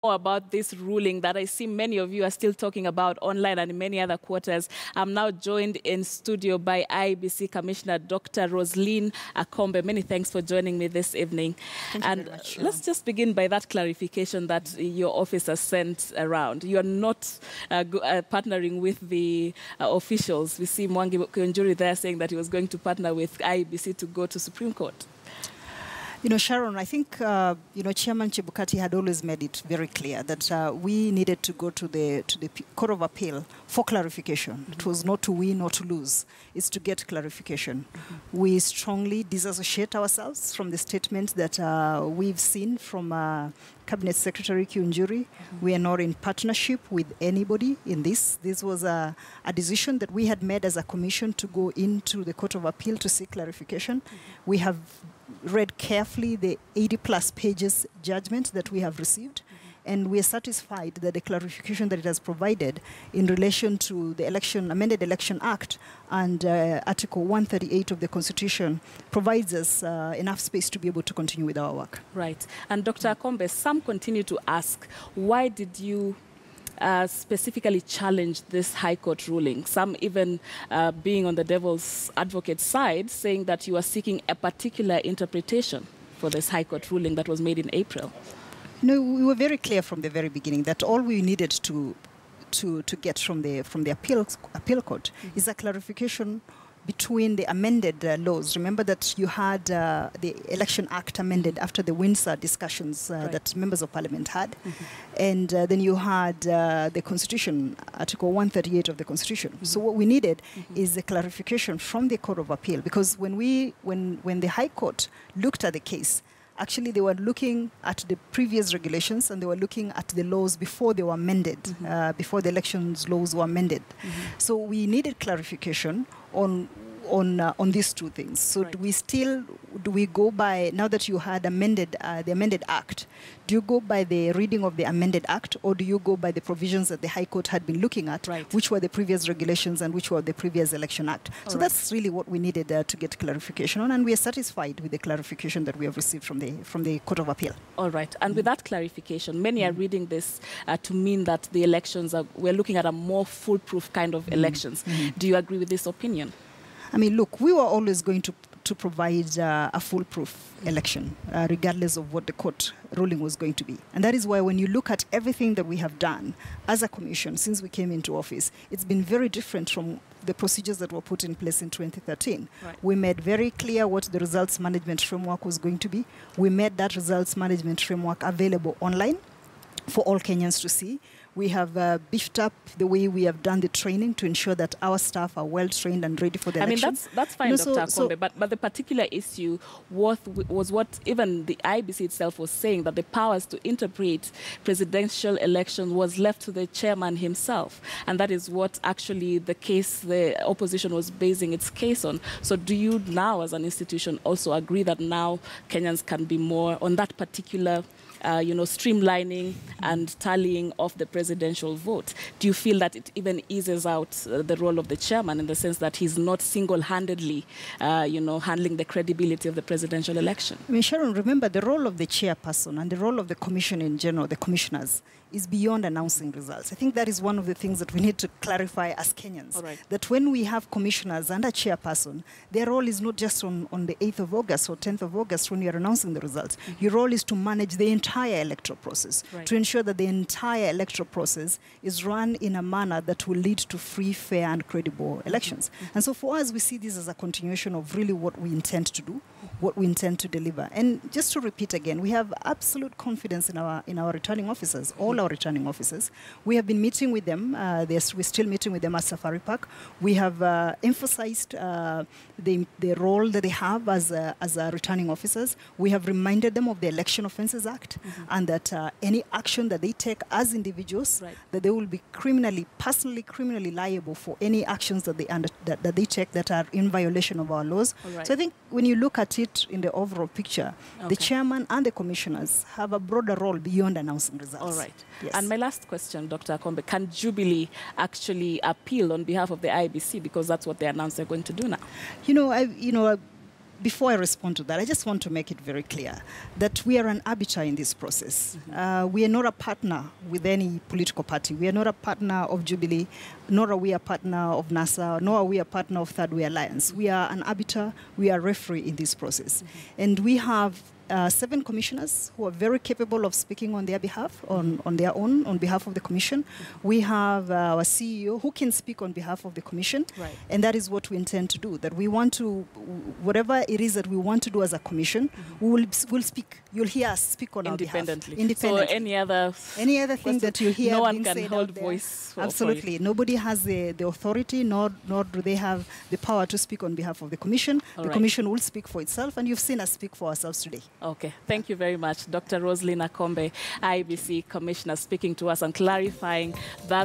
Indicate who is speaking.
Speaker 1: more about this ruling that I see many of you are still talking about online and in many other quarters. I'm now joined in studio by IEBC Commissioner Dr. Roseline Akombe. Many thanks for joining me this evening.
Speaker 2: Thank you very much.
Speaker 1: Let's just begin by that clarification that your office has sent around. You are not partnering with the officials. We see Mwangi Kunjuri there saying that he was going to partner with IEBC to go to Supreme Court.
Speaker 2: You know, Sharon, I think, Chairman Chebukati had always made it very clear that we needed to go to the Court of Appeal for clarification. Mm-hmm. It was not to win or to lose. It's to get clarification. Mm-hmm. We strongly disassociate ourselves from the statement that we've seen from Cabinet Secretary Kunjuri. Mm-hmm. We are not in partnership with anybody in this. This was a decision that we had made as a commission to go into the Court of Appeal to seek clarification. Mm-hmm. We have read carefully the 80-plus pages judgment that we have received, and we are satisfied that the clarification that it has provided in relation to the amended Election Act and Article 138 of the Constitution provides us enough space to be able to continue with our work.
Speaker 1: Right. And Dr. Akombe, some continue to ask, why did you specifically challenged this High Court ruling, some even being on the devil's advocate side, saying that you are seeking a particular interpretation for this High Court ruling that was made in April.
Speaker 2: No, we were very clear from the very beginning that all we needed to get from the appeal court is a clarification between the amended laws. Remember that you had the Election Act amended after the Windsor discussions that members of Parliament had. Mm-hmm. And then you had the Constitution, Article 138 of the Constitution. Mm-hmm. So what we needed is a clarification from the Court of Appeal, because when the High Court looked at the case, actually, they were looking at the previous regulations and they were looking at the laws before they were amended, before the elections laws were amended. Mm-hmm. So we needed clarification on these two things. So do we go by, now that you had amended the amended Act, do you go by the reading of the amended Act, or do you go by the provisions that the High Court had been looking at, which were the previous regulations and which were the previous Election Act? So that's really what we needed to get clarification on, and we are satisfied with the clarification that we have received from the Court of Appeal.
Speaker 1: All right. And with that clarification, many are reading this to mean that the elections we're looking at a more foolproof kind of elections. Do you agree with this opinion?
Speaker 2: I mean, look, we were always going to provide a foolproof election, regardless of what the court ruling was going to be. And that is why when you look at everything that we have done as a commission since we came into office, it's been very different from the procedures that were put in place in 2013. Right. We made very clear what the results management framework was going to be. We made that results management framework available online for all Kenyans to see. We have beefed up the way we have done the training to ensure that our staff are well trained and ready for the election.
Speaker 1: I mean, that's fine, Dr. Akombe, but the particular issue was what even the IEBC itself was saying, that the powers to interpret presidential elections was left to the chairman himself. And that is what actually the opposition was basing its case on. So do you now, as an institution, also agree that now Kenyans can be more on that particular streamlining and tallying of the presidential vote? Do you feel that it even eases out the role of the chairman in the sense that he's not single-handedly, handling the credibility of the presidential election?
Speaker 2: I mean, Sharon, remember the role of the chairperson and the role of the commission in general, the commissioners, is beyond announcing results. I think that is one of the things that we need to clarify as Kenyans. Right. That when we have commissioners and a chairperson, their role is not just on the 8th of August or 10th of August when you are announcing the results. Your role is to manage the entire electoral process, to ensure that the entire electoral process is run in a manner that will lead to free, fair, and credible elections. And so for us, we see this as a continuation of really what we intend to do, what we intend to deliver. And just to repeat again, we have absolute confidence in our returning officers, all our returning officers. We have been meeting with them. We're still meeting with them at Safari Park. We have emphasized the role that they have as returning officers. We have reminded them of the Election Offences Act, and that any action that they take as individuals, that they will be personally criminally liable for any actions that they take that are in violation of our laws. So I think when you look at it in the overall picture, the chairman and the commissioners have a broader role beyond announcing results.
Speaker 1: All right. Yes. And my last question, Dr. Akombe, can Jubilee actually appeal on behalf of the IEBC, because that's what they announced they're going to do now?
Speaker 2: before I respond to that, I just want to make it very clear that we are an arbiter in this process. We are not a partner with any political party. We are not a partner of Jubilee, nor are we a partner of NASA, nor are we a partner of Third Way Alliance. We are an arbiter, we are a referee in this process. And we have 7 commissioners who are very capable of speaking on their behalf, on their own, on behalf of the Commission. We have our CEO who can speak on behalf of the Commission, and that is what we intend to do, that we want to, whatever it is that we want to do as a Commission, we'll speak. You'll hear us speak on our behalf. Independently.
Speaker 1: So any other
Speaker 2: thing that you hear
Speaker 1: no one
Speaker 2: being
Speaker 1: can
Speaker 2: said
Speaker 1: hold
Speaker 2: out there,
Speaker 1: voice
Speaker 2: absolutely.
Speaker 1: For
Speaker 2: Nobody has the authority, nor do they have the power to speak on behalf of the Commission. The Commission will speak for itself, and you've seen us speak for ourselves today.
Speaker 1: Okay, thank you very much. Dr. Roselyn Akombe, IEBC Commissioner, speaking to us and clarifying that